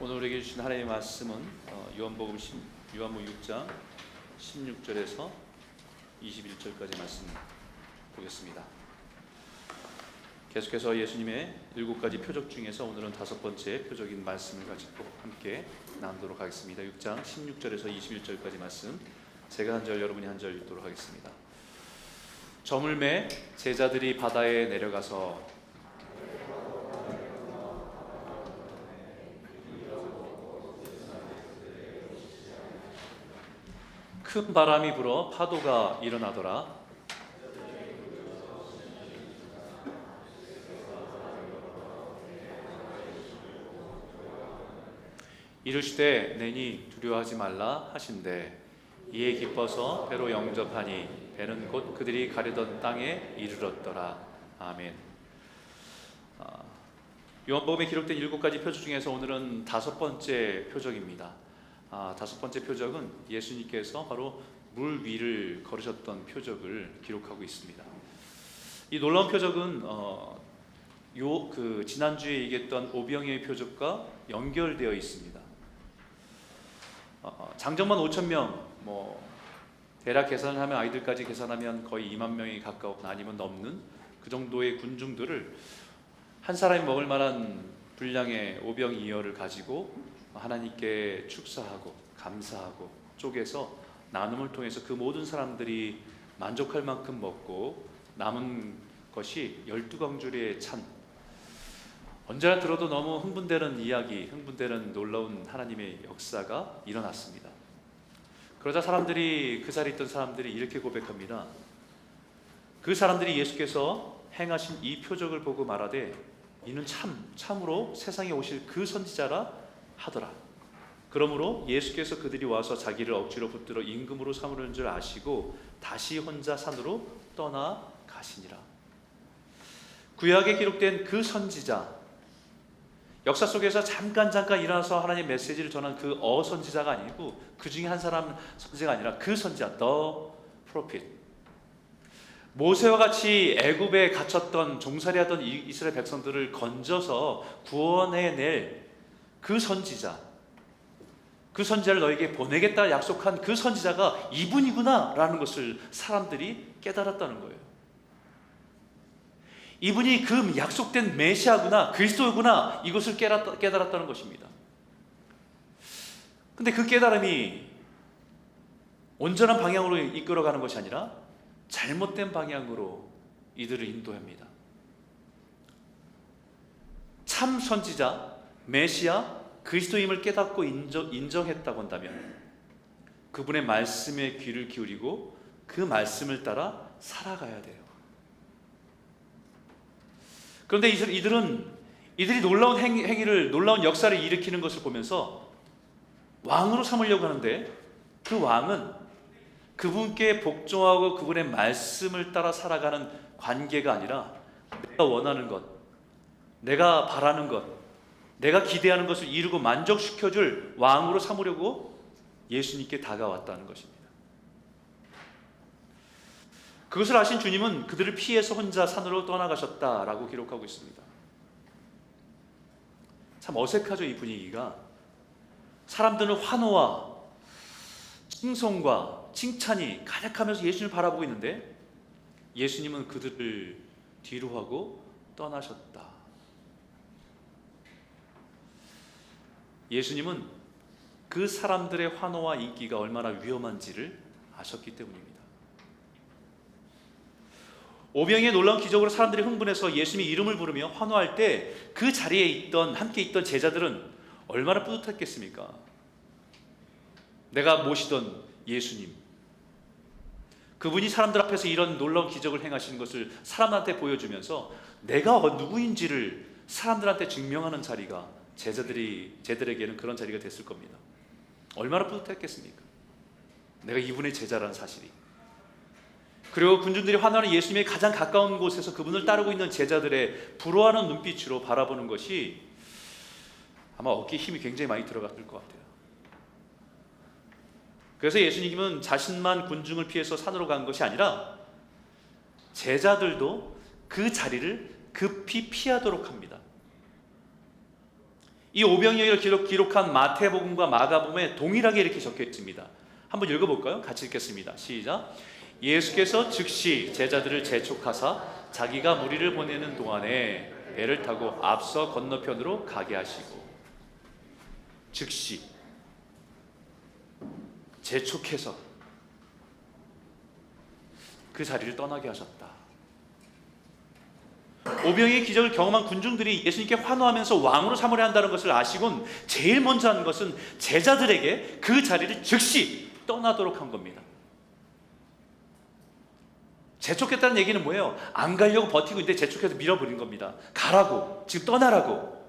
오늘 우리에게 주신 하나님의 말씀은 요한복음 6장 16절에서 21절까지 말씀 보겠습니다. 계속해서 예수님의 7가지 표적 중에서 오늘은 5번째 표적인 말씀을 가지고 함께 나누도록 하겠습니다. 6장 16절에서 21절까지 말씀, 제가 한 절 여러분이 한 절 읽도록 하겠습니다. 저물매 제자들이 바다에 내려가서 큰 바람이 불어 파도가 일어나더라. 이르시되 내니 두려워하지 말라 하신대 이에 기뻐서 배로 영접하니 배는 곧 그들이 가려던 땅에 이르렀더라. 아멘. 요한복음에 기록된 7가지 표적 중에서 오늘은 5번째 표적입니다. 5번째 표적은 예수님께서 바로 물 위를 걸으셨던 표적을 기록하고 있습니다. 이 놀라운 표적은 지난주에 얘기했던 오병이의 표적과 연결되어 있습니다. 장정만 5,000명, 대략 계산을 하면 아이들까지 계산하면 거의 2만 명이 가까운 아니면 넘는 그 정도의 군중들을 한 사람이 먹을 만한 분량의 오병이어를 가지고 하나님께 축사하고 감사하고 쪼개서 나눔을 통해서 그 모든 사람들이 만족할 만큼 먹고 남은 것이 12광주리에 찬, 언제나 들어도 너무 흥분되는 이야기, 흥분되는 놀라운 하나님의 역사가 일어났습니다. 그러자 그 자리에 있던 사람들이 이렇게 고백합니다. 그 사람들이 예수께서 행하신 이 표적을 보고 말하되 이는 참으로 세상에 오실 그 선지자라 하더라. 그러므로 예수께서 그들이 와서 자기를 억지로 붙들어 임금으로 삼으려는 줄 아시고 다시 혼자 산으로 떠나가시니라. 구약에 기록된 그 선지자, 역사 속에서 잠깐 일어나서 하나님의 메시지를 전한 그 선지자가 아니고 그 중에 한 사람 선지자가 아니라 그 선지자, the prophet, 모세와 같이 애굽에 갇혔던 종살이하던 이스라엘 백성들을 건져서 구원해낼 그 선지자, 그 선지자를 너에게 보내겠다 약속한 그 선지자가 이분이구나 라는 것을 사람들이 깨달았다는 거예요. 이분이 그 약속된 메시아구나, 그리스도구나, 이것을 깨달았다는 것입니다. 근데 그 깨달음이 온전한 방향으로 이끌어가는 것이 아니라 잘못된 방향으로 이들을 인도합니다. 참 선지자, 메시아, 그리스도임을 깨닫고 인정했다고 한다면 그분의 말씀에 귀를 기울이고 그 말씀을 따라 살아가야 돼요. 그런데 이들이 놀라운 행위를, 놀라운 역사를 일으키는 것을 보면서 왕으로 삼으려고 하는데 그 왕은 그분께 복종하고 그분의 말씀을 따라 살아가는 관계가 아니라 내가 원하는 것, 내가 바라는 것, 내가 기대하는 것을 이루고 만족시켜줄 왕으로 삼으려고 예수님께 다가왔다는 것입니다. 그것을 아신 주님은 그들을 피해서 혼자 산으로 떠나가셨다라고 기록하고 있습니다. 참 어색하죠, 이 분위기가. 사람들은 환호와 칭송과 칭찬이 가득하면서 예수님을 바라보고 있는데 예수님은 그들을 뒤로 하고 떠나셨다. 예수님은 그 사람들의 환호와 인기가 얼마나 위험한지를 아셨기 때문입니다. 오병이의 놀라운 기적으로 사람들이 흥분해서 예수님의 이름을 부르며 환호할 때 그 자리에 함께 있던 제자들은 얼마나 뿌듯했겠습니까? 내가 모시던 예수님, 그분이 사람들 앞에서 이런 놀라운 기적을 행하신 것을 사람한테 보여주면서 내가 누구인지를 사람들한테 증명하는 자리가 제자들에게는 그런 자리가 됐을 겁니다. 얼마나 뿌듯했겠습니까? 내가 이분의 제자라는 사실이. 그리고 군중들이 환호하는 예수님의 가장 가까운 곳에서 그분을 따르고 있는 제자들의 부러워하는 눈빛으로 바라보는 것이 아마 어깨에 힘이 굉장히 많이 들어갔을 것 같아요. 그래서 예수님은 자신만 군중을 피해서 산으로 간 것이 아니라 제자들도 그 자리를 급히 피하도록 합니다. 이 오병이어를 기록한 마태복음과 마가복음에 동일하게 이렇게 적혀 있습니다. 한번 읽어볼까요? 같이 읽겠습니다. 시작. 예수께서 즉시 제자들을 재촉하사 자기가 무리를 보내는 동안에 배를 타고 앞서 건너편으로 가게 하시고, 즉시 재촉해서 그 자리를 떠나게 하셨다. 오병이의 기적을 경험한 군중들이 예수님께 환호하면서 왕으로 삼으려 한다는 것을 아시곤 제일 먼저 한 것은 제자들에게 그 자리를 즉시 떠나도록 한 겁니다. 재촉했다는 얘기는 뭐예요? 안 가려고 버티고 있는데 재촉해서 밀어버린 겁니다. 가라고, 지금 떠나라고.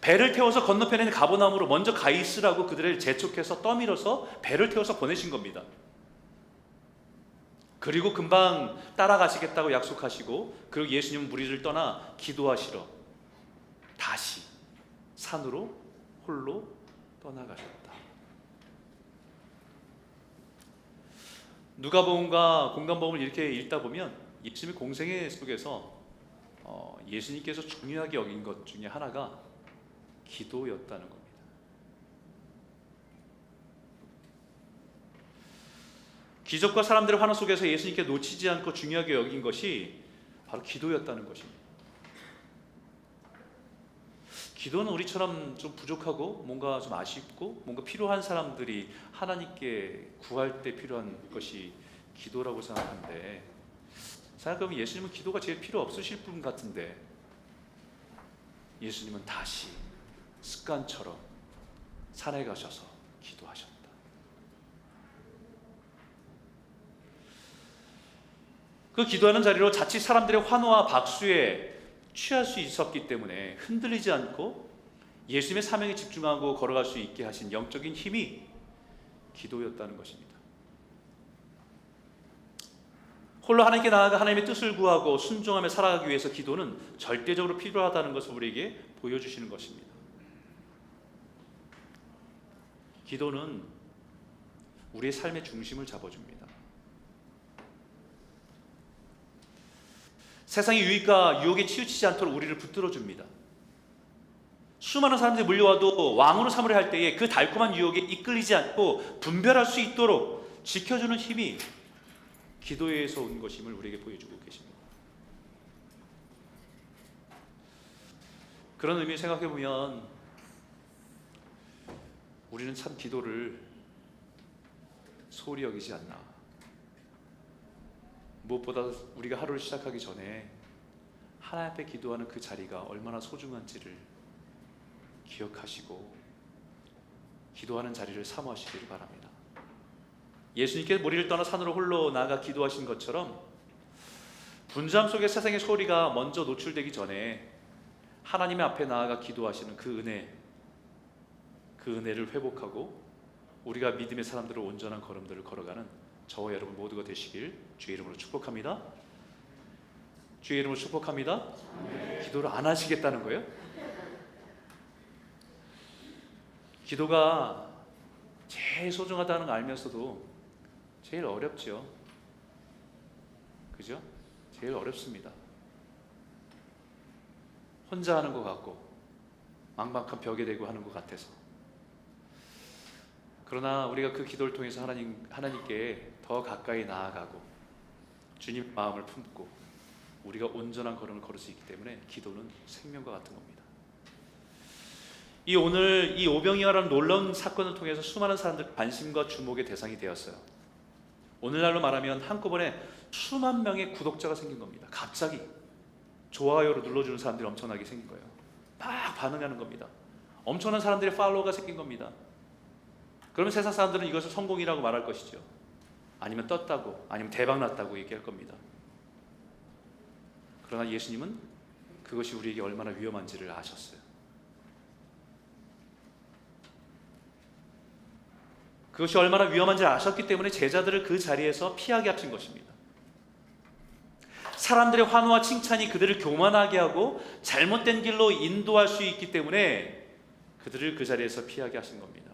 배를 태워서 건너편에 있는 가버나움으로 먼저 가 있으라고 그들을 재촉해서 떠밀어서 배를 태워서 보내신 겁니다. 그리고 금방 따라가시겠다고 약속하시고, 그리고 예수님은 무리를 떠나 기도하시러 다시 산으로 홀로 떠나가셨다. 누가복음과 공관복음을 이렇게 읽다 보면 예수님의 공생애 속에서 예수님께서 중요하게 여긴 것 중에 하나가 기도였다는 겁니다. 기적과 사람들의 환호 속에서 예수님께 놓치지 않고 중요하게 여긴 것이 바로 기도였다는 것입니다. 기도는 우리처럼 좀 부족하고 뭔가 좀 아쉽고 뭔가 필요한 사람들이 하나님께 구할 때 필요한 것이 기도라고 생각하는데, 생각해보면 예수님은 기도가 제일 필요 없으실 분 같은데 예수님은 다시 습관처럼 산에 가셔서 기도하셨다. 그 기도하는 자리로 자칫 사람들의 환호와 박수에 취할 수 있었기 때문에 흔들리지 않고 예수님의 사명에 집중하고 걸어갈 수 있게 하신 영적인 힘이 기도였다는 것입니다. 홀로 하나님께 나아가 하나님의 뜻을 구하고 순종하며 살아가기 위해서 기도는 절대적으로 필요하다는 것을 우리에게 보여주시는 것입니다. 기도는 우리의 삶의 중심을 잡아줍니다. 세상의 유익과 유혹에 치우치지 않도록 우리를 붙들어줍니다. 수많은 사람들이 몰려와도 왕으로 삼으려 할 때에 그 달콤한 유혹에 이끌리지 않고 분별할 수 있도록 지켜주는 힘이 기도에서 온 것임을 우리에게 보여주고 계십니다. 그런 의미를 생각해보면 우리는 참 기도를 소홀히 여기지 않나. 무엇보다 우리가 하루를 시작하기 전에 하나님 앞에 기도하는 그 자리가 얼마나 소중한지를 기억하시고 기도하는 자리를 사모하시기를 바랍니다. 예수님께서 무리를 떠나 산으로 홀로 나가 기도하신 것처럼 분주함 속에 세상의 소리가 먼저 노출되기 전에 하나님의 앞에 나아가 기도하시는 그 은혜를 회복하고 우리가 믿음의 사람들을 온전한 걸음들을 걸어가는 저와 여러분 모두가 되시길 주의 이름으로 축복합니다. 주의 이름으로 축복합니다. 기도를 안 하시겠다는 거예요? 기도가 제일 소중하다는 걸 알면서도 제일 어렵죠. 그죠? 제일 어렵습니다. 혼자 하는 것 같고 막막한 벽에 대고 하는 것 같아서. 그러나 우리가 그 기도를 통해서 하나님께 더 가까이 나아가고 주님 마음을 품고 우리가 온전한 걸음을 걸을 수 있기 때문에 기도는 생명과 같은 겁니다. 오늘 이 오병이어라는 놀라운 사건을 통해서 수많은 사람들 관심과 주목의 대상이 되었어요. 오늘날로 말하면 한꺼번에 수만 명의 구독자가 생긴 겁니다. 갑자기 좋아요를 눌러주는 사람들이 엄청나게 생긴 거예요. 막 반응하는 겁니다. 엄청난 사람들의 팔로워가 생긴 겁니다. 그러면 세상 사람들은 이것을 성공이라고 말할 것이죠. 아니면 떴다고, 아니면 대박났다고 얘기할 겁니다. 그러나 예수님은 그것이 우리에게 얼마나 위험한지를 아셨어요. 그것이 얼마나 위험한지를 아셨기 때문에 제자들을 그 자리에서 피하게 하신 것입니다. 사람들의 환호와 칭찬이 그들을 교만하게 하고 잘못된 길로 인도할 수 있기 때문에 그들을 그 자리에서 피하게 하신 겁니다.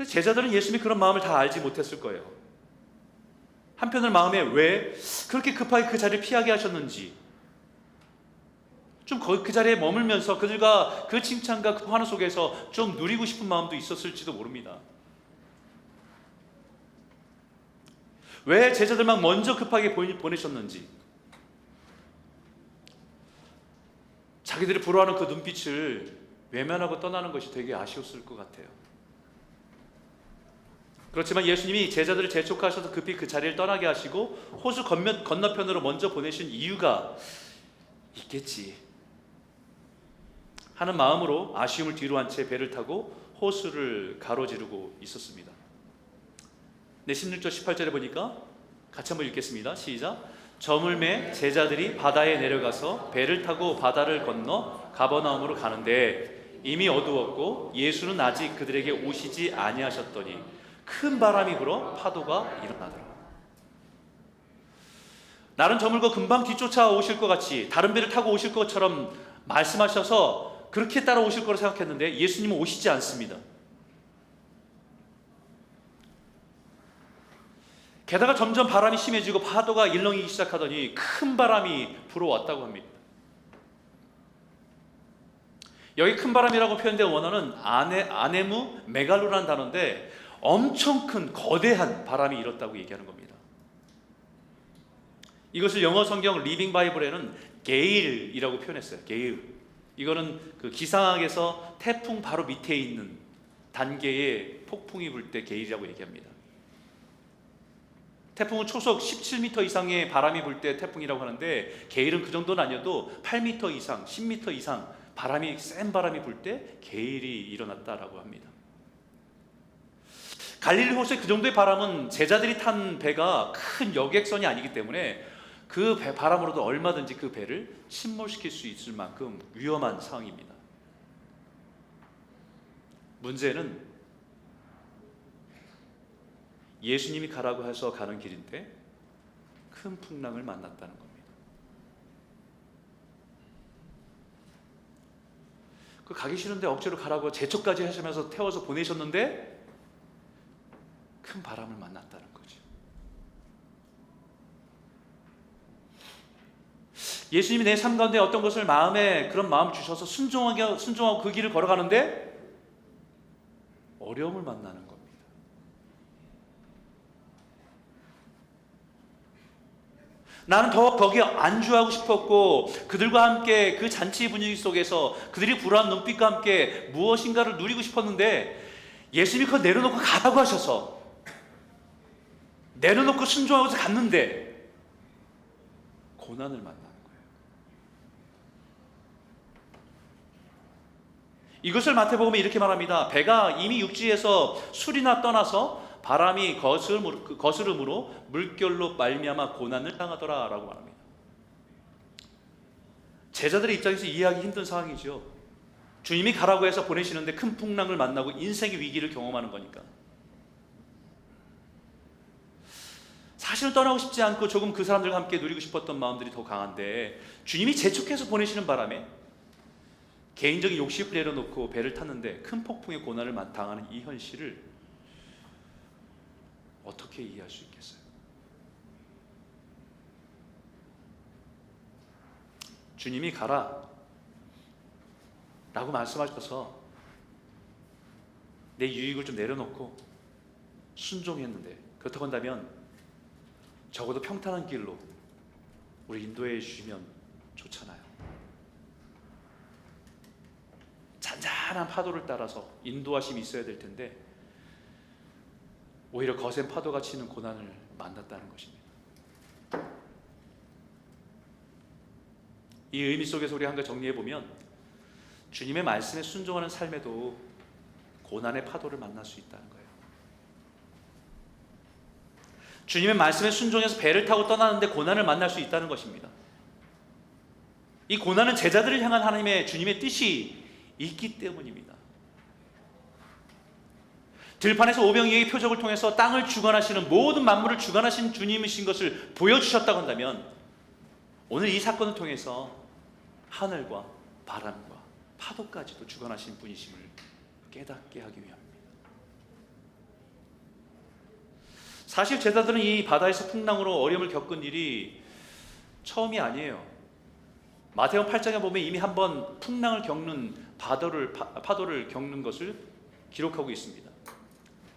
제자들은 예수님이 그런 마음을 다 알지 못했을 거예요. 한편으로 마음에 왜 그렇게 급하게 그 자리를 피하게 하셨는지, 좀 그 자리에 머물면서 그들과 그 칭찬과 그 환호 속에서 좀 누리고 싶은 마음도 있었을지도 모릅니다. 왜 제자들만 먼저 급하게 보내셨는지, 자기들이 부러워하는 그 눈빛을 외면하고 떠나는 것이 되게 아쉬웠을 것 같아요. 그렇지만 예수님이 제자들을 재촉하셔서 급히 그 자리를 떠나게 하시고 호수 건너편으로 먼저 보내신 이유가 있겠지 하는 마음으로 아쉬움을 뒤로 한 채 배를 타고 호수를 가로지르고 있었습니다. 네, 16절 18절에 보니까 같이 한번 읽겠습니다. 시작. 저물매 제자들이 바다에 내려가서 배를 타고 바다를 건너 가버나움으로 가는데 이미 어두웠고 예수는 아직 그들에게 오시지 아니하셨더니 큰 바람이 불어 파도가 일어나더라. 날은 저물고 금방 뒤쫓아 오실 것 같이 다른 배를 타고 오실 것처럼 말씀하셔서 그렇게 따라오실 거라 생각했는데 예수님은 오시지 않습니다. 게다가 점점 바람이 심해지고 파도가 일렁이기 시작하더니 큰 바람이 불어왔다고 합니다. 여기 큰 바람이라고 표현된 원어는 아네무 메갈로라는 단어인데 엄청 큰 거대한 바람이 일었다고 얘기하는 겁니다. 이것을 영어 성경 리빙 바이블에는 게일이라고 표현했어요. 게일. 이거는 그 기상학에서 태풍 바로 밑에 있는 단계의 폭풍이 불 때 게일이라고 얘기합니다. 태풍은 초속 17m 이상의 바람이 불 때 태풍이라고 하는데 게일은 그 정도는 아니어도 8m 이상, 10m 이상 바람이 센 바람이 불 때 게일이 일어났다라고 합니다. 갈릴리 호수의 그 정도의 바람은 제자들이 탄 배가 큰 여객선이 아니기 때문에 그 바람으로도 얼마든지 그 배를 침몰시킬 수 있을 만큼 위험한 상황입니다. 문제는 예수님이 가라고 해서 가는 길인데 큰 풍랑을 만났다는 겁니다. 그 가기 싫은데 억지로 가라고 재촉까지 하시면서 태워서 보내셨는데 큰 바람을 만났다는 거죠. 예수님이 내 삶 가운데 어떤 것을 마음에 그런 마음 주셔서 순종하고 그 길을 걸어가는데 어려움을 만나는 겁니다. 나는 더 거기에 안주하고 싶었고 그들과 함께 그 잔치 분위기 속에서 그들이 불안한 눈빛과 함께 무엇인가를 누리고 싶었는데 예수님이 그거 내려놓고 가라고 하셔서 내려놓고 순종하고서 갔는데 고난을 만나는 거예요. 이것을 마태복음에 이렇게 말합니다. 배가 이미 육지에서 술이나 떠나서 바람이 거스름으로 물결로 말미암아 고난을 당하더라 라고 말합니다. 제자들의 입장에서 이해하기 힘든 상황이죠. 주님이 가라고 해서 보내시는데 큰 풍랑을 만나고 인생의 위기를 경험하는 거니까. 사실은 떠나고 싶지 않고 조금 그 사람들과 함께 누리고 싶었던 마음들이 더 강한데 주님이 재촉해서 보내시는 바람에 개인적인 욕심을 내려놓고 배를 탔는데 큰 폭풍의 고난을 당하는 이 현실을 어떻게 이해할 수 있겠어요? 주님이 가라 라고 말씀하셔서 내 유익을 좀 내려놓고 순종했는데 그렇다고 한다면 적어도 평탄한 길로 우리 인도해 주시면 좋잖아요. 잔잔한 파도를 따라서 인도하심이 있어야 될 텐데 오히려 거센 파도가 치는 고난을 만났다는 것입니다. 이 의미 속에서 우리 한 가지 정리해보면 주님의 말씀에 순종하는 삶에도 고난의 파도를 만날 수 있다는 거예요. 주님의 말씀에 순종해서 배를 타고 떠나는데 고난을 만날 수 있다는 것입니다. 이 고난은 제자들을 향한 하나님의 주님의 뜻이 있기 때문입니다. 들판에서 오병이어의 표적을 통해서 땅을 주관하시는 모든 만물을 주관하신 주님이신 것을 보여주셨다고 한다면 오늘 이 사건을 통해서 하늘과 바람과 파도까지도 주관하신 분이심을 깨닫게 하기 위함입니다. 사실 제자들은 이 바다에서 풍랑으로 어려움을 겪은 일이 처음이 아니에요. 마태복음 8장에 보면 이미 한번 풍랑을 겪는 파도를 겪는 것을 기록하고 있습니다.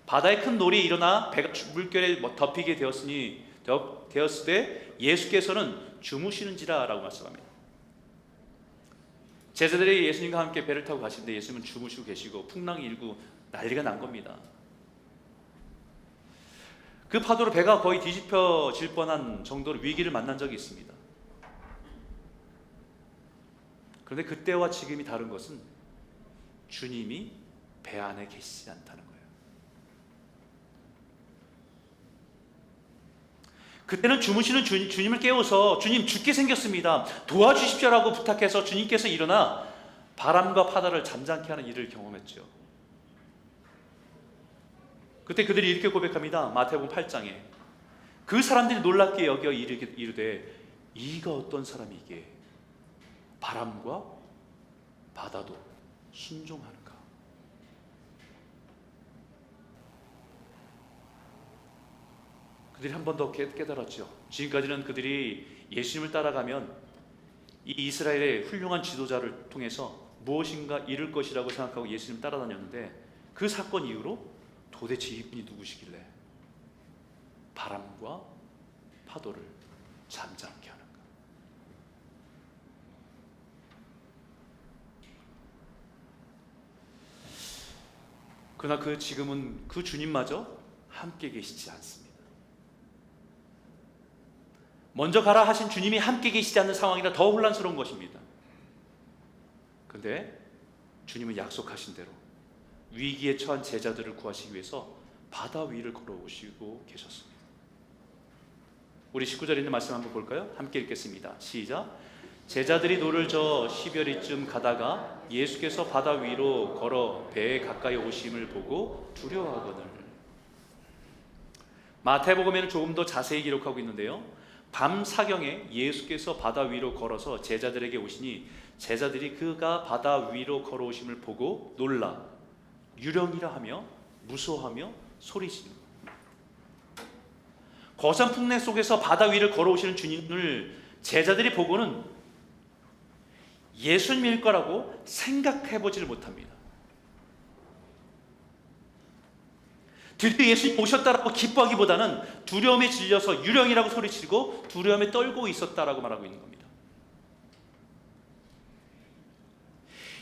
바다에 큰 놀이 일어나 배가 물결에 덮이게 되었을 때 예수께서는 주무시는지라라고 말씀합니다. 제자들이 예수님과 함께 배를 타고 가시는데 예수님은 주무시고 계시고 풍랑이 일고 난리가 난 겁니다. 그 파도로 배가 거의 뒤집혀질 뻔한 정도로 위기를 만난 적이 있습니다. 그런데 그때와 지금이 다른 것은 주님이 배 안에 계시지 않다는 거예요. 그때는 주무시는 주님을 깨워서 주님 죽게 생겼습니다, 도와주십시오라고 부탁해서 주님께서 일어나 바람과 바다를 잠잠케 하는 일을 경험했죠. 그때 그들이 이렇게 고백합니다. 마태복음 8장에 그 사람들이 놀랍게 여겨 이르되 이가 어떤 사람이기에 바람과 바다도 순종하는가. 그들이 한 번 더 깨달았죠. 지금까지는 그들이 예수님을 따라가면 이 이스라엘의 훌륭한 지도자를 통해서 무엇인가 이룰 것이라고 생각하고 예수님을 따라다녔는데 그 사건 이후로 도대체 이분이 누구시길래 바람과 파도를 잠잠케 하는가. 그러나 지금은 그 주님마저 함께 계시지 않습니다. 먼저 가라 하신 주님이 함께 계시지 않는 상황이라 더 혼란스러운 것입니다. 그런데 주님은 약속하신 대로 위기에 처한 제자들을 구하시기 위해서 바다 위를 걸어오시고 계셨습니다. 우리 19절에 있는 말씀 한번 볼까요? 함께 읽겠습니다. 시작. 제자들이 노를 저어 시별이쯤 가다가 예수께서 바다 위로 걸어 배에 가까이 오심을 보고 두려워하거늘. 마태복음에는 조금 더 자세히 기록하고 있는데요, 밤 사경에 예수께서 바다 위로 걸어서 제자들에게 오시니 제자들이 그가 바다 위로 걸어오심을 보고 놀라 유령이라 하며 무서워하며 소리지르고. 거센 풍랑 속에서 바다 위를 걸어오시는 주님을 제자들이 보고는 예수님일 거라고 생각해보지를 못합니다. 드디어 예수님 오셨다라고 기뻐하기보다는 두려움에 질려서 유령이라고 소리치고 두려움에 떨고 있었다라고 말하고 있는 겁니다.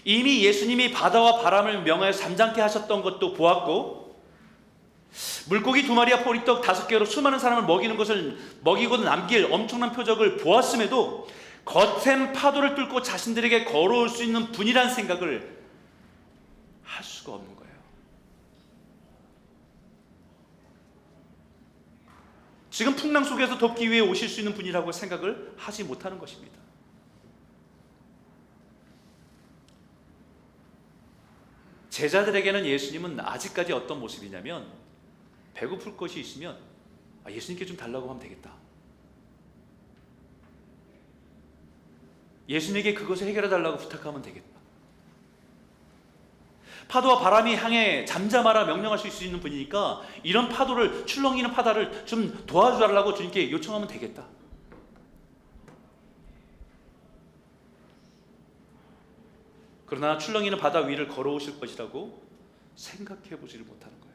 이미 예수님이 바다와 바람을 명하여 잠잠케 하셨던 것도 보았고, 물고기 2마리와 보리떡 5개로 수많은 사람을 먹이고 남길 엄청난 표적을 보았음에도 거센 파도를 뚫고 자신들에게 걸어올 수 있는 분이라는 생각을 할 수가 없는 거예요. 지금 풍랑 속에서 덮기 위해 오실 수 있는 분이라고 생각을 하지 못하는 것입니다. 제자들에게는 예수님은 아직까지 어떤 모습이냐면, 배고플 것이 있으면 예수님께 좀 달라고 하면 되겠다, 예수님에게 그것을 해결해 달라고 부탁하면 되겠다, 파도와 바람이 향해 잠잠하라 명령할 수 있는 분이니까 이런 파도를, 출렁이는 바다를 좀 도와주달라고 주님께 요청하면 되겠다. 그러나 출렁이는 바다 위를 걸어오실 것이라고 생각해보지를 못하는 거예요.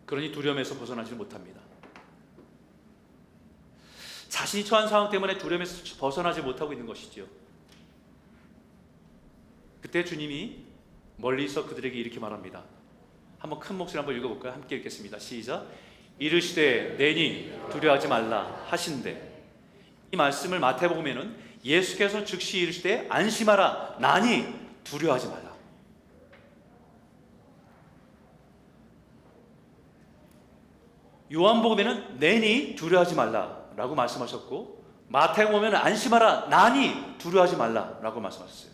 그러니 두려움에서 벗어나지 못합니다. 자신이 처한 상황 때문에 두려움에서 벗어나지 못하고 있는 것이지요. 그때 주님이 멀리서 그들에게 이렇게 말합니다. 한번 큰 목소리 한번 읽어볼까요? 함께 읽겠습니다. 시작. 이르시되 내니 두려워하지 말라 하신대. 이 말씀을 마태복음에는 예수께서 즉시 이르시되 안심하라 나니 두려워하지 말라. 요한복음에는 내니 두려워하지 말라라고 말씀하셨고, 마태복음에는 안심하라 나니 두려워하지 말라라고 말씀하셨어요.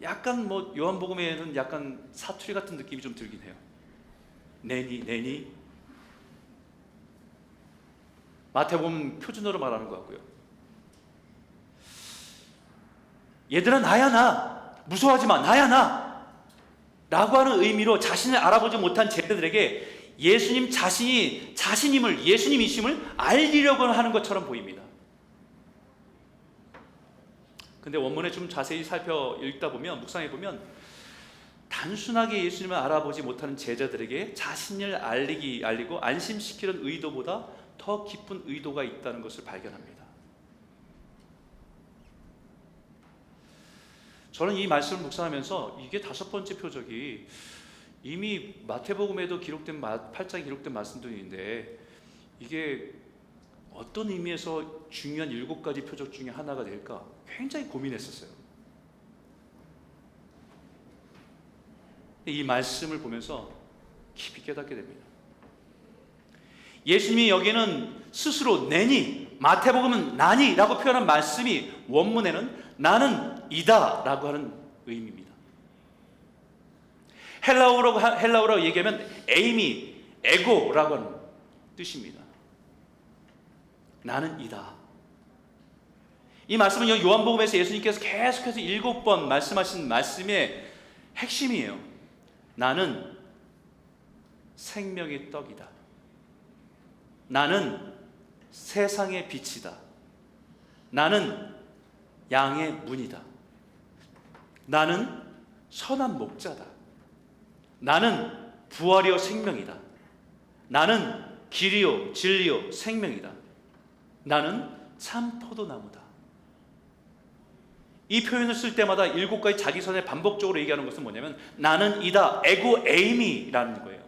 약간 요한복음에는 약간 사투리 같은 느낌이 좀 들긴 해요. 내니. 마태복음 표준어로 말하는 것 같고요. 얘들아 나야 나, 무서워하지 마, 나야 나. 라고 하는 의미로 자신을 알아보지 못한 제자들에게 예수님 자신이 자신임을, 예수님이심을 알리려고 하는 것처럼 보입니다. 근데 원문에 좀 자세히 살펴 읽다 보면, 묵상해 보면 단순하게 예수님을 알아보지 못하는 제자들에게 자신을 알리고 안심시키는 의도보다 더 깊은 의도가 있다는 것을 발견합니다. 저는 이 말씀을 묵상하면서 이게 5번째 표적이 이미 마태복음에도 기록된 8장에 기록된 말씀들인데 이게 어떤 의미에서 중요한 7가지 표적 중에 하나가 될까 굉장히 고민했었어요. 이 말씀을 보면서 깊이 깨닫게 됩니다. 예수님이 여기는 스스로 내니, 마태복음은 나니 라고 표현한 말씀이 원문에는 나는 이다 라고 하는 의미입니다. 헬라어로 얘기하면 에이미, 에고라고 하는 뜻입니다. 나는 이다. 이 말씀은 요한복음에서 예수님께서 계속해서 7번 말씀하신 말씀의 핵심이에요. 나는 생명의 떡이다. 나는 세상의 빛이다. 나는 양의 문이다. 나는 선한 목자다. 나는 부활이요 생명이다. 나는 길이요 진리요 생명이다. 나는 참 포도나무다. 이 표현을 쓸 때마다 7가지 자기선에 반복적으로 얘기하는 것은 뭐냐면 나는 이다, 에고 에이미라는 거예요.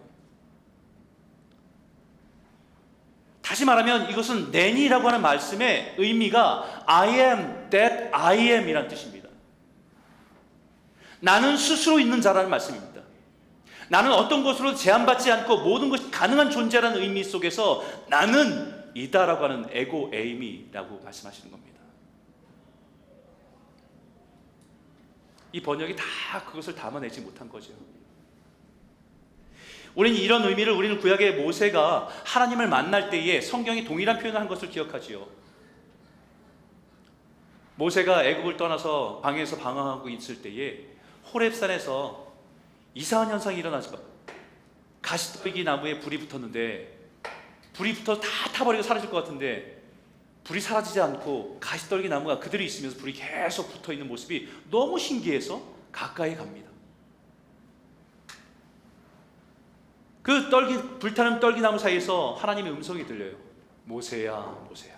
다시 말하면 이것은 내니라고 하는 말씀의 의미가 I am that I am 이라는 뜻입니다. 나는 스스로 있는 자라는 말씀입니다. 나는 어떤 것으로 제한받지 않고 모든 것이 가능한 존재라는 의미 속에서 나는 이다라고 하는 에고 에이미라고 말씀하시는 겁니다. 이 번역이 다 그것을 담아내지 못한 거죠. 우리는 이런 의미를 우리는 구약의 모세가 하나님을 만날 때에 성경이 동일한 표현을 한 것을 기억하지요. 모세가 애굽을 떠나서 방에서 방황하고 있을 때에 호렙산에서 이상한 현상이 일어나죠. 가시떨기 나무에 불이 붙었는데 불이 붙어서 다 타버리고 사라질 것 같은데 불이 사라지지 않고 가시떨기 나무가 그대로 있으면서 불이 계속 붙어있는 모습이 너무 신기해서 가까이 갑니다. 그 불타는 떨기나무 사이에서 하나님의 음성이 들려요. 모세야, 모세야.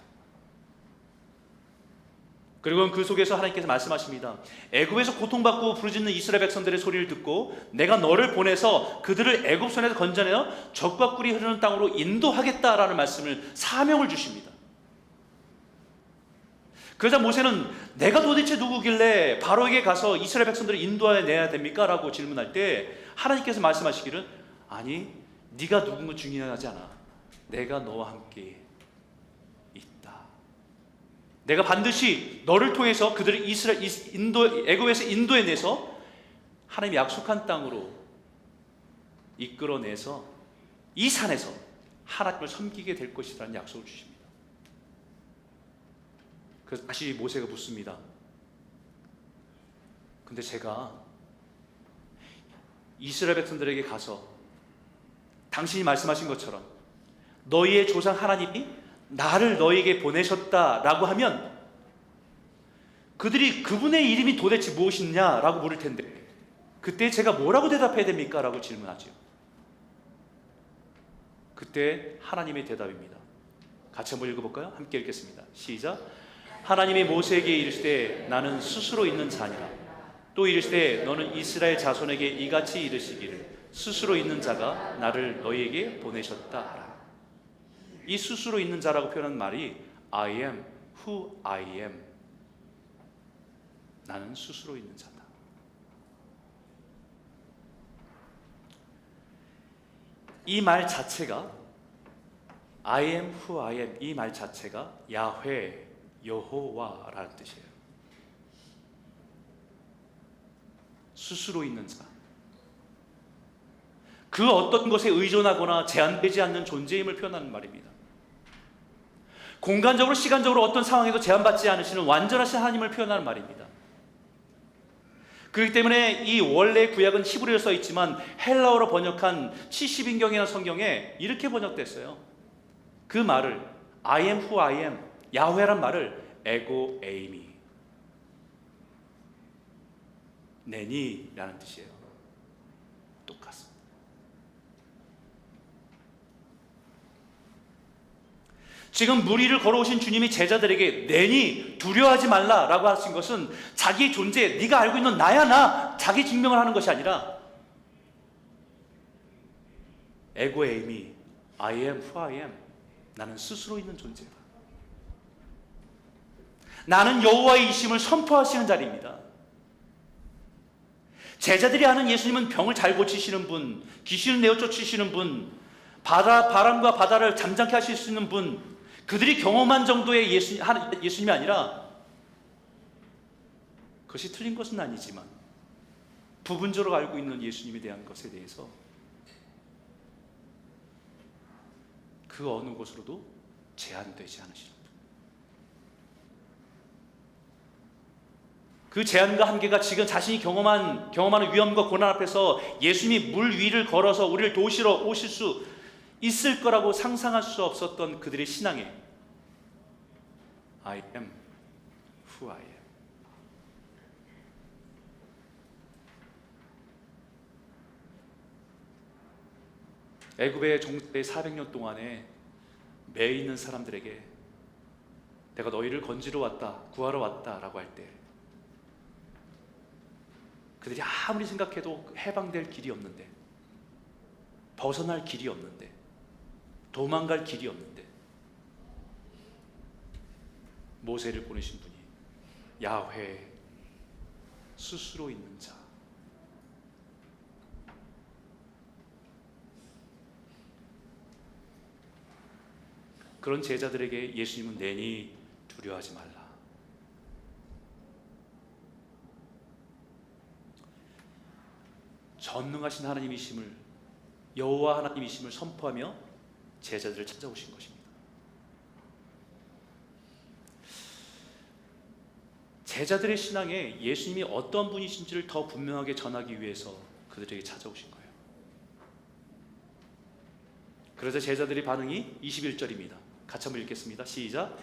그리고 그 속에서 하나님께서 말씀하십니다. 애굽에서 고통받고 부르짖는 이스라엘 백성들의 소리를 듣고 내가 너를 보내서 그들을 애굽 손에서 건져내어 젖과 꿀이 흐르는 땅으로 인도하겠다라는 말씀을, 사명을 주십니다. 그러자 모세는 내가 도대체 누구길래 바로에게 가서 이스라엘 백성들을 인도해내야 됩니까? 라고 질문할 때 하나님께서 말씀하시기를 아니, 네가 누군 건 중요하지 않아. 내가 너와 함께 있다. 내가 반드시 너를 통해서 그들을 애굽에서 인도해내서 하나님이 약속한 땅으로 이끌어내서 이 산에서 하나님을 섬기게 될 것이라는 약속을 주십니다. 그래서 다시 모세가 묻습니다. 근데 제가 이스라엘 백성들에게 가서 당신이 말씀하신 것처럼 너희의 조상 하나님이 나를 너희에게 보내셨다라고 하면 그들이 그분의 이름이 도대체 무엇이냐라고 물을 텐데 그때 제가 뭐라고 대답해야 됩니까? 라고 질문하죠. 그때 하나님의 대답입니다. 같이 한번 읽어볼까요? 함께 읽겠습니다. 시작. 하나님이 모세에게 이르시되 나는 스스로 있는 자니라. 또 이르시되 너는 이스라엘 자손에게 이같이 이르시기를 스스로 있는 자가 나를 너희에게 보내셨다 하라. 이 스스로 있는 자라고 표현한 말이 I am who I am. 나는 스스로 있는 자다. 이 말 자체가 I am who I am, 이 말 자체가 야훼, 여호와라는 뜻이에요. 스스로 있는 자, 그 어떤 것에 의존하거나 제한되지 않는 존재임을 표현하는 말입니다. 공간적으로 시간적으로 어떤 상황에도 제한받지 않으시는 완전하신 하나님을 표현하는 말입니다. 그렇기 때문에 이 원래 구약은 히브리어로 써 있지만 헬라어로 번역한 70인경이라는 성경에 이렇게 번역됐어요. 그 말을 I am who I am, 야훼란 말을 에고 에이미, 내니 라는 뜻이에요. 똑같습니다. 지금 무리를 걸어오신 주님이 제자들에게 내니 두려워하지 말라라고 하신 것은 자기의 존재, 네가 알고 있는 나야 나, 자기 증명을 하는 것이 아니라 에고 에이미, I am who I am, 나는 스스로 있는 존재다. 나는 여호와의 이심을 선포하시는 자리입니다. 제자들이 아는 예수님은 병을 잘 고치시는 분, 귀신을 내어 쫓으시는 분, 바람과 바다를 잠잠케 하실 수 있는 분, 그들이 경험한 정도의 예수님이 아니라, 그것이 틀린 것은 아니지만 부분적으로 알고 있는 예수님에 대한 것에 대해서 그 어느 곳으로도 제한되지 않으시는 분. 그 제한과 한계가 지금 자신이 경험하는 위험과 고난 앞에서 예수님이 물 위를 걸어서 우리를 도우시러 오실 수 있을 거라고 상상할 수 없었던 그들의 신앙에 I am who I am. 애굽의 종대 400년 동안에 매여 있는 사람들에게 내가 너희를 건지러 왔다, 구하러 왔다라고 할 때 그들이 아무리 생각해도 해방될 길이 없는데, 벗어날 길이 없는데, 도망갈 길이 없는데 모세를 보내신 분이 야훼, 스스로 있는 자, 그런 제자들에게 예수님은 내니 두려워하지 말라. 전능하신 하나님이심을, 여호와 하나님이심을 선포하며 제자들을 찾아오신 것입니다. 제자들의 신앙에 예수님이 어떤 분이신지를 더 분명하게 전하기 위해서 그들에게 찾아오신 거예요. 그래서 제자들의 반응이 21절입니다. 같이 한번 읽겠습니다. 시작.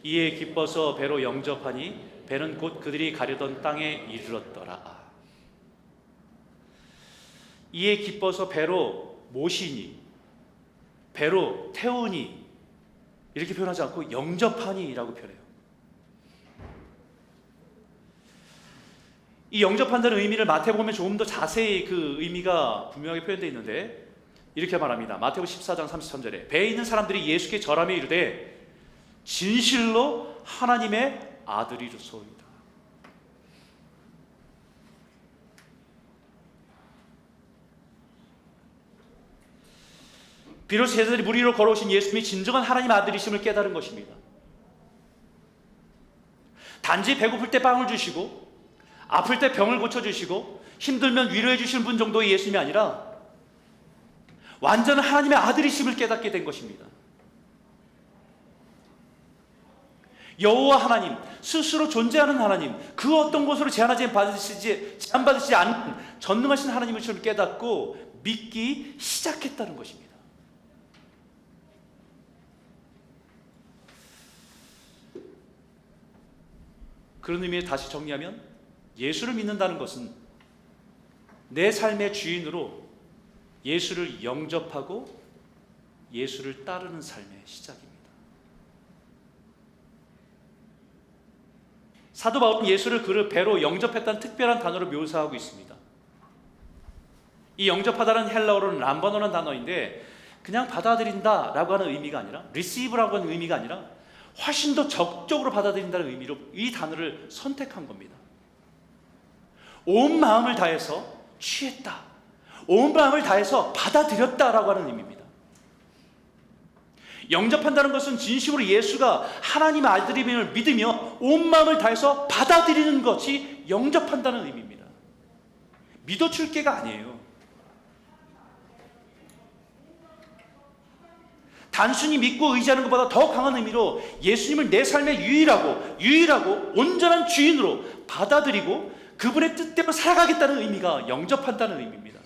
이에 기뻐서 배로 영접하니 배는 곧 그들이 가려던 땅에 이르렀더라. 이에 기뻐서 배로 모시니, 배로 태우니 이렇게 표현하지 않고 영접하니 라고 표현해요. 이 영접한다는 의미를 마태복음에 조금 더 자세히 그 의미가 분명하게 표현되어 있는데 이렇게 말합니다. 마태복음 14장 33절에 배에 있는 사람들이 예수께 절하며 이르되 진실로 하나님의 아들이로소이다. 비로소 제자들이 물 위로 걸어오신 예수님이 진정한 하나님 아들이심을 깨달은 것입니다. 단지 배고플 때 빵을 주시고 아플 때 병을 고쳐주시고 힘들면 위로해 주시는 분 정도의 예수님이 아니라 완전한 하나님의 아들이심을 깨닫게 된 것입니다. 여호와 하나님, 스스로 존재하는 하나님, 그 어떤 곳으로 제한받으시지 않는 전능하신 하나님을 깨닫고 믿기 시작했다는 것입니다. 그런 의미에 다시 정리하면 예수를 믿는다는 것은 내 삶의 주인으로 예수를 영접하고 예수를 따르는 삶의 시작입니다. 사도 바울은 예수를 그를 배로 영접했다는 특별한 단어로 묘사하고 있습니다. 이 영접하다는 헬라어로는 람바노라는 단어인데 그냥 받아들인다라고 하는 의미가 아니라, receive라고 하는 의미가 아니라 훨씬 더 적극적으로 받아들인다는 의미로 이 단어를 선택한 겁니다. 온 마음을 다해서 취했다, 온 마음을 다해서 받아들였다라고 하는 의미입니다. 영접한다는 것은 진심으로 예수가 하나님의 아들임을 믿으며 온 마음을 다해서 받아들이는 것이 영접한다는 의미입니다. 믿어줄 게가 아니에요. 단순히 믿고 의지하는 것보다 더 강한 의미로 예수님을 내 삶의 유일하고 온전한 주인으로 받아들이고 그분의 뜻대로 살아가겠다는 의미가 영접한다는 의미입니다.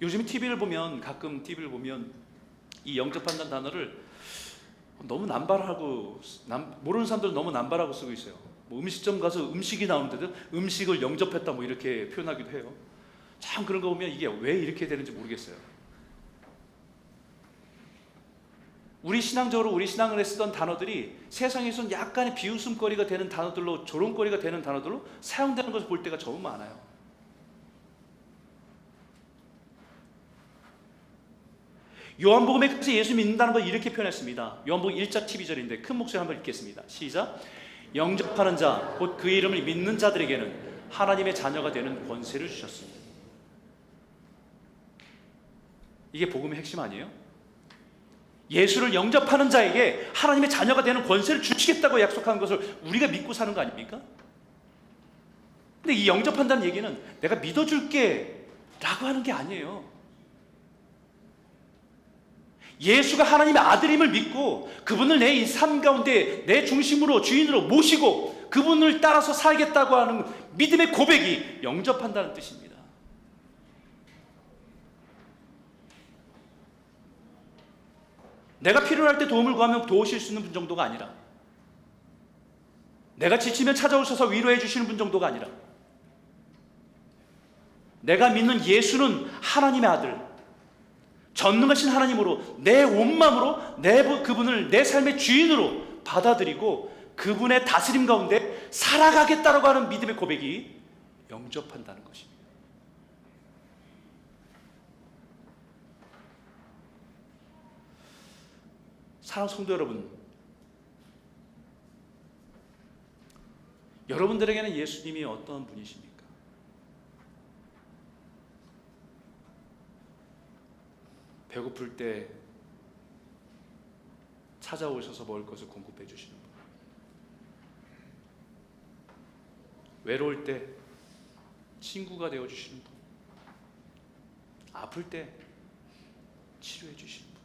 요즘 가끔 TV를 보면 이 영접한다는 단어를 너무 남발하고, 모르는 사람들은 너무 남발하고 쓰고 있어요. 뭐 음식점 가서 음식이 나오는데도 음식을 영접했다 뭐 이렇게 표현하기도 해요. 참 그런 거 보면 이게 왜 이렇게 되는지 모르겠어요. 우리 신앙적으로 우리 신앙을 쓰던 단어들이 세상에서는 약간의 비웃음거리가 되는 단어들로, 조롱거리가 되는 단어들로 사용되는 것을 볼 때가 너무 많아요. 요한복음에 그래서 예수 믿는다는 걸 이렇게 표현했습니다. 요한복음 1장 12절인데 큰 목소리 한번 읽겠습니다. 시작. 영접하는 자, 곧 그 이름을 믿는 자들에게는 하나님의 자녀가 되는 권세를 주셨습니다. 이게 복음의 핵심 아니에요? 예수를 영접하는 자에게 하나님의 자녀가 되는 권세를 주시겠다고 약속한 것을 우리가 믿고 사는 거 아닙니까? 근데 이 영접한다는 얘기는 내가 믿어줄게 라고 하는 게 아니에요. 예수가 하나님의 아들임을 믿고 그분을 내 삶 가운데 내 중심으로, 주인으로 모시고 그분을 따라서 살겠다고 하는 믿음의 고백이 영접한다는 뜻입니다. 내가 필요할 때 도움을 구하면 도우실 수 있는 분 정도가 아니라, 내가 지치면 찾아오셔서 위로해 주시는 분 정도가 아니라, 내가 믿는 예수는 하나님의 아들, 전능하신 하나님으로 내 온 마음으로 그분을 내 삶의 주인으로 받아들이고 그분의 다스림 가운데 살아가겠다라고 하는 믿음의 고백이 영접한다는 것입니다. 사랑하는 성도 여러분, 여러분들에게는 예수님이 어떤 분이십니까? 배고플 때 찾아오셔서 먹을 것을 공급해 주시는 분, 외로울 때 친구가 되어 주시는 분, 아플 때 치료해 주시는 분,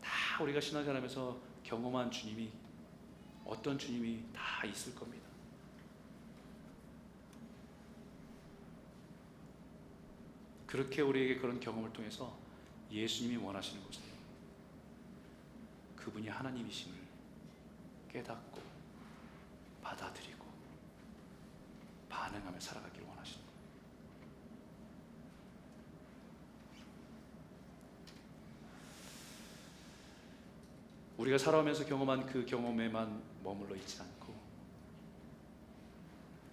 다 우리가 신앙생활하면서 경험한 주님이, 어떤 주님이 다 있을 겁니다. 그렇게 우리에게 그런 경험을 통해서 예수님이 원하시는 것은 그분이 하나님이심을 깨닫고 받아들이고 반응하며 살아가기를 원하시는 거예요. 우리가 살아오면서 경험한 그 경험에만 머물러 있지 않고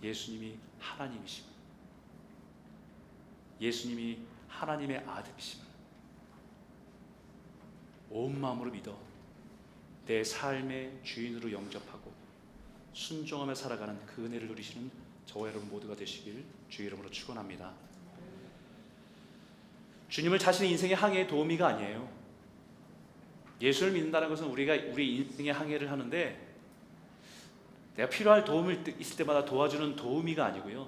예수님이 하나님이심을, 예수님이 하나님의 아들이심을 온 마음으로 믿어 내 삶의 주인으로 영접하고 순종하며 살아가는 그 은혜를 누리시는 저와 여러분 모두가 되시길 주의 이름으로 축원합니다. 주님을 자신의 인생의 항해의 도우미가 아니에요. 예수를 믿는다는 것은 우리가 우리 인생의 항해를 하는데 내가 필요할 도움을 있을 때마다 도와주는 도우미가 아니고요,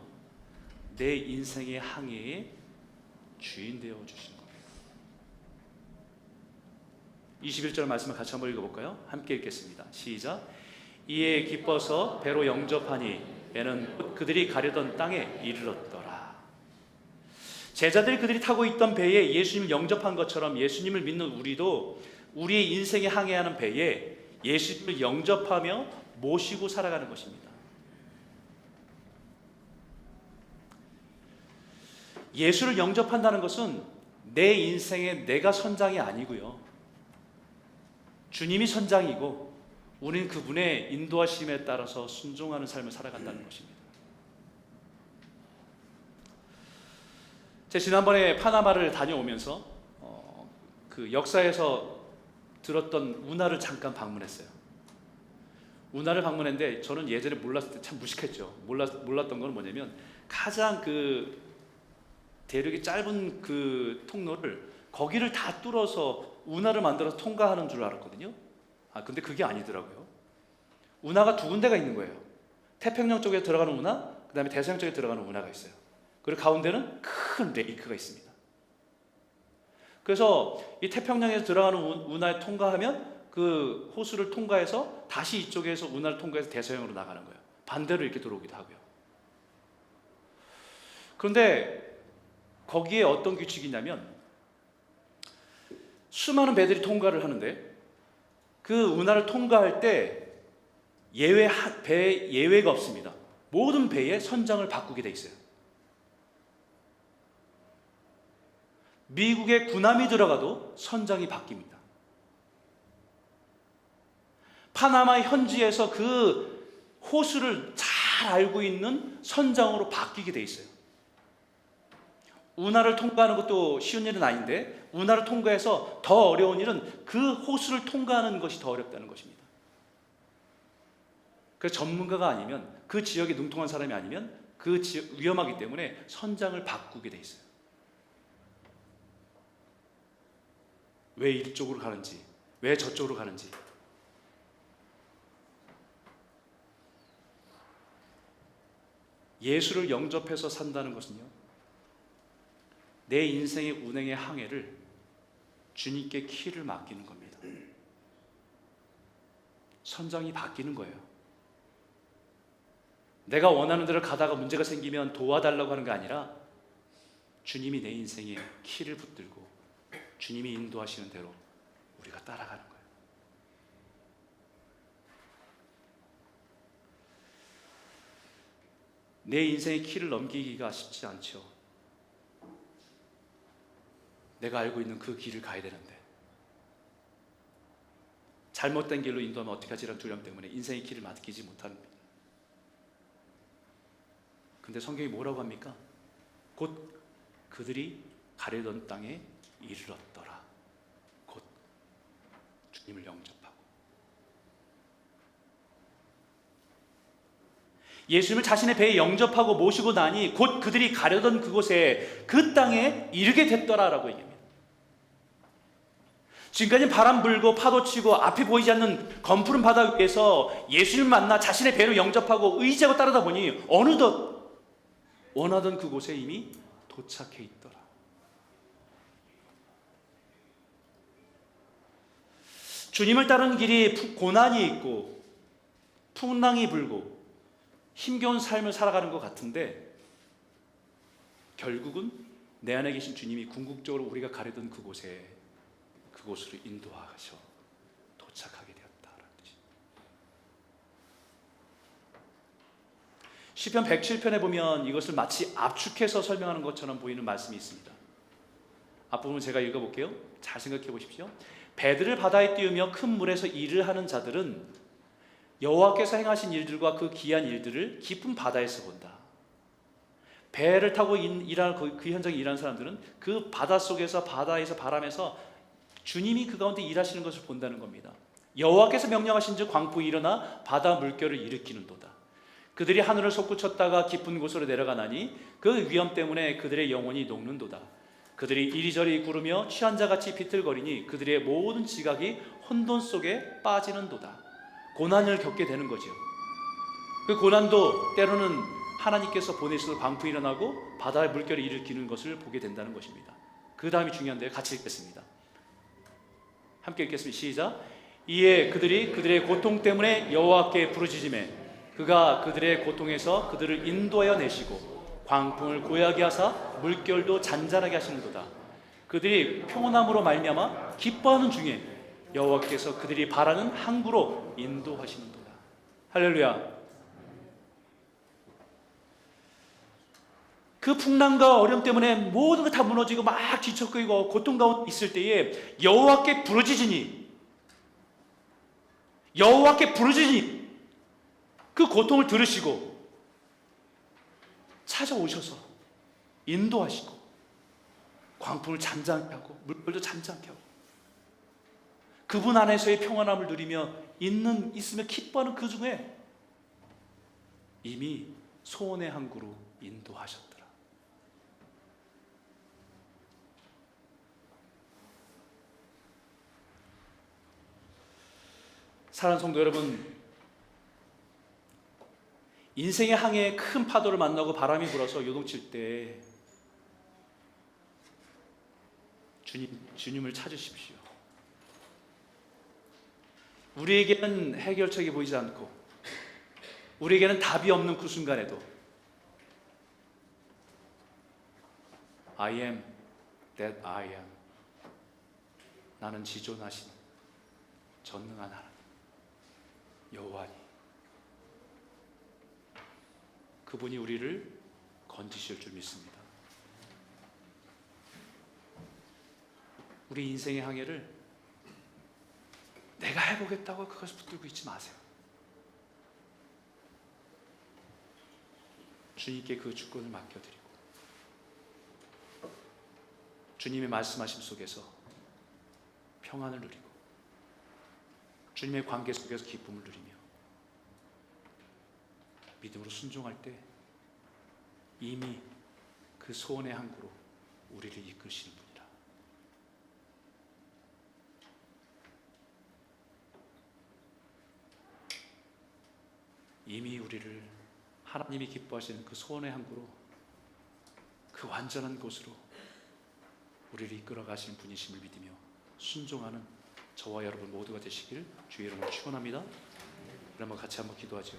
내 인생의 항해의 주인 되어 주시는 겁니다. 21절 말씀을 같이 한번 읽어볼까요? 함께 읽겠습니다. 시작. 이에 기뻐서 배로 영접하니 배는 그들이 가려던 땅에 이르렀더라. 제자들이 그들이 타고 있던 배에 예수님을 영접한 것처럼 예수님을 믿는 우리도 우리의 인생에 항해하는 배에 예수님을 영접하며 모시고 살아가는 것입니다. 예수를 영접한다는 것은 내 인생에 내가 선장이 아니고요, 주님이 선장이고 우리는 그분의 인도하심에 따라서 순종하는 삶을 살아간다는 것입니다. 제가 지난번에 파나마를 다녀오면서 그 역사에서 들었던 운하를 잠깐 방문했어요. 운하를 방문했는데 저는 예전에 몰랐을 때 참 무식했죠. 몰랐던 건 뭐냐면 가장 그 대륙이 짧은 그 통로를 거기를 다 뚫어서 운하를 만들어서 통과하는 줄 알았거든요. 근데 그게 아니더라고요. 운하가 두 군데가 있는 거예요. 태평양 쪽에 들어가는 운하, 그 다음에 대서양 쪽에 들어가는 운하가 있어요. 그리고 가운데는 큰 레이크가 있습니다. 그래서 이 태평양에서 들어가는 운하에 통과하면 그 호수를 통과해서 다시 이쪽에서 운하를 통과해서 대서양으로 나가는 거예요. 반대로 이렇게 들어오기도 하고요. 그런데 거기에 어떤 규칙이 있냐면 수많은 배들이 통과를 하는데 그 운하를 통과할 때 배에 예외가 없습니다. 모든 배의 선장을 바꾸게 돼 있어요. 미국의 군함이 들어가도 선장이 바뀝니다. 파나마 현지에서 그 호수를 잘 알고 있는 선장으로 바뀌게 돼 있어요. 운하를 통과하는 것도 쉬운 일은 아닌데 운하를 통과해서 더 어려운 일은 그 호수를 통과하는 것이 더 어렵다는 것입니다. 그래서 전문가가 아니면, 그 지역에 능통한 사람이 아니면 그 지역 위험하기 때문에 선장을 바꾸게 돼 있어요. 왜 이쪽으로 가는지, 왜 저쪽으로 가는지. 예수를 영접해서 산다는 것은요, 내 인생의 운행의 항해를 주님께 키를 맡기는 겁니다. 선장이 바뀌는 거예요. 내가 원하는 대로 가다가 문제가 생기면 도와달라고 하는 게 아니라 주님이 내 인생에 키를 붙들고 주님이 인도하시는 대로 우리가 따라가는 거예요. 내 인생의 키를 넘기기가 쉽지 않죠. 내가 알고 있는 그 길을 가야 되는데 잘못된 길로 인도하면 어떡하지라는 두려움 때문에 인생의 길을 맡기지 못하는 겁니다. 근데 성경이 뭐라고 합니까? 곧 그들이 가려던 땅에 이르렀더라. 곧 주님을 영접하고 예수님을 자신의 배에 영접하고 모시고 나니 곧 그들이 가려던 그곳에, 그 땅에 이르게 됐더라라고 얘기합니다. 지금까지 바람 불고 파도 치고 앞이 보이지 않는 검푸른 바다 위에서 예수님을 만나 자신의 배로 영접하고 의지하고 따르다 보니 어느덧 원하던 그곳에 이미 도착해 있더라. 주님을 따르는 길이 고난이 있고 풍랑이 불고 힘겨운 삶을 살아가는 것 같은데 결국은 내 안에 계신 주님이 궁극적으로 우리가 가려던 그곳으로 인도하셔 도착하게 되었다라는 뜻입니다. 시편 107편에 보면 이것을 마치 압축해서 설명하는 것처럼 보이는 말씀이 있습니다. 앞부분 제가 읽어볼게요. 잘 생각해 보십시오. 배들을 바다에 띄우며 큰 물에서 일을 하는 자들은 여호와께서 행하신 일들과 그 기한 일들을 깊은 바다에서 본다. 배를 타고 일하는 그 현장에 일하는 사람들은 그 바닷속에서, 바다에서, 바람에서 주님이 그 가운데 일하시는 것을 본다는 겁니다. 여호와께서 명령하신 즉 광풍이 일어나 바다 물결을 일으키는도다. 그들이 하늘을 솟구쳤다가 깊은 곳으로 내려가나니 그 위험 때문에 그들의 영혼이 녹는도다. 그들이 이리저리 구르며 취한 자같이 비틀거리니 그들의 모든 지각이 혼돈 속에 빠지는도다. 고난을 겪게 되는 거죠. 그 고난도 때로는 하나님께서 보내셔서 광풍이 일어나고 바다의 물결을 일으키는 것을 보게 된다는 것입니다. 그 다음이 중요한데 같이 읽겠습니다. 함께 읽겠습니다. 시작. 이에 그들이 그들의 고통 때문에 여호와께 부르짖으매 그가 그들의 고통에서 그들을 인도하여 내시고 광풍을 고요하게 하사 물결도 잔잔하게 하시는도다. 그들이 평온함으로 말미암아 기뻐하는 중에 여호와께서 그들이 바라는 항구로 인도하시는도다. 할렐루야. 그 풍랑과 어려움 때문에 모든 것 다 무너지고 막 뒤척이고 고통 가운데 있을 때에 여호와께 부르짖으니 그 고통을 들으시고 찾아오셔서 인도하시고 광풍을 잔잔케 하고 물결도 잔잔케 하고 그분 안에서의 평안함을 누리며 있으며 기뻐하는 그 중에 이미 소원의 항구로 인도하셨더라. 사랑하는 성도 여러분, 인생의 항해에 큰 파도를 만나고 바람이 불어서 요동칠 때 주님을 찾으십시오. 우리에게는 해결책이 보이지 않고 우리에게는 답이 없는 그 순간에도 I am that I am, 나는 지존하신 전능한 하나님 여호와니, 그분이 우리를 건지실 줄 믿습니다. 우리 인생의 항해를 내가 해보겠다고 그것을 붙들고 있지 마세요. 주님께 그 주권을 맡겨드리고 주님의 말씀하심 속에서 평안을 누리고 주님의 관계 속에서 기쁨을 누리며 믿음으로 순종할 때 이미 그 소원의 항구로 우리를 이끄시는 분이라. 이미 우리를 하나님이 기뻐하시는 그 소원의 항구로, 그 완전한 곳으로 우리를 이끌어 가시는 분이심을 믿으며 순종하는 저와 여러분 모두가 되시길 주의 이름으로 축원합니다. 우리 한번 같이 한번 기도하죠.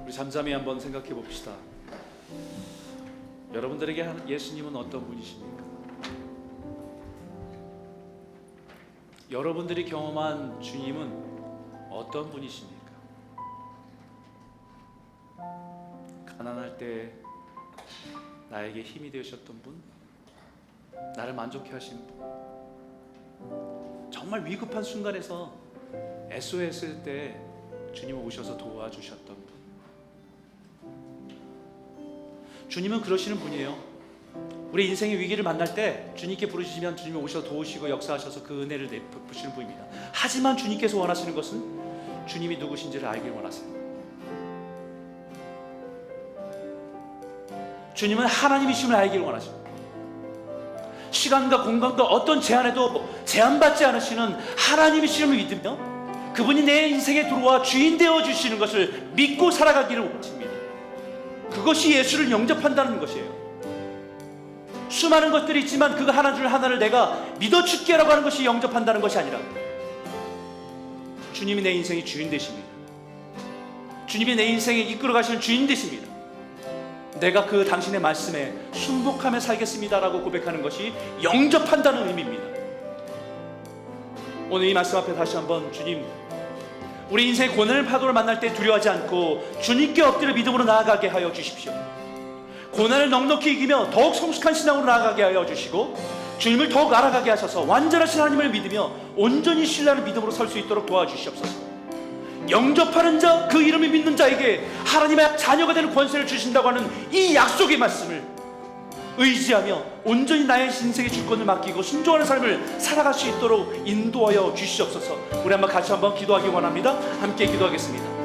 우리 잠잠히 한번 생각해 봅시다. 여러분들에게 예수님은 어떤 분이십니까? 여러분들이 경험한 주님은 어떤 분이십니까? 가난할 때 나에게 힘이 되셨던 분, 나를 만족해 하시는 분, 정말 위급한 순간에서 SOS일 때 주님은 오셔서 도와주셨던 분. 주님은 그러시는 분이에요. 우리 인생의 위기를 만날 때 주님께 부르시면 주님이 오셔서 도우시고 역사하셔서 그 은혜를 베푸시는 분입니다. 하지만 주님께서 원하시는 것은 주님이 누구신지를 알길 원하세요. 주님은 하나님이심을 알길 원하십니다. 시간과 공간과 어떤 제한에도 제한받지 않으시는 하나님이심을 믿으며 그분이 내 인생에 들어와 주인 되어 주시는 것을 믿고 살아가기를 원하십니다. 그것이 예수를 영접한다는 것이에요. 수많은 것들이 있지만 그거 하나 줄 하나를 내가 믿어 죽게라고 하는 것이 영접한다는 것이 아니라 주님이 내 인생의 주인 되십니다. 주님이 내 인생에 이끌어 가시는 주인 되십니다. 내가 그 당신의 말씀에 순복하며 살겠습니다라고 고백하는 것이 영접한다는 의미입니다. 오늘 이 말씀 앞에 다시 한번 주님, 우리 인생의 고난의 파도를 만날 때 두려워하지 않고 주님께 엎드려 믿음으로 나아가게 하여 주십시오. 고난을 넉넉히 이기며 더욱 성숙한 신앙으로 나아가게 하여 주시고 주님을 더욱 알아가게 하셔서 완전하신 하나님을 믿으며 온전히 신뢰하는 믿음으로 설 수 있도록 도와주시옵소서. 영접하는 자, 그 이름을 믿는 자에게 하나님의 자녀가 되는 권세를 주신다고 하는 이 약속의 말씀을 의지하며 온전히 나의 인생의 주권을 맡기고 순종하는 삶을 살아갈 수 있도록 인도하여 주시옵소서. 우리 한번 같이 한번 기도하기 원합니다. 함께 기도하겠습니다.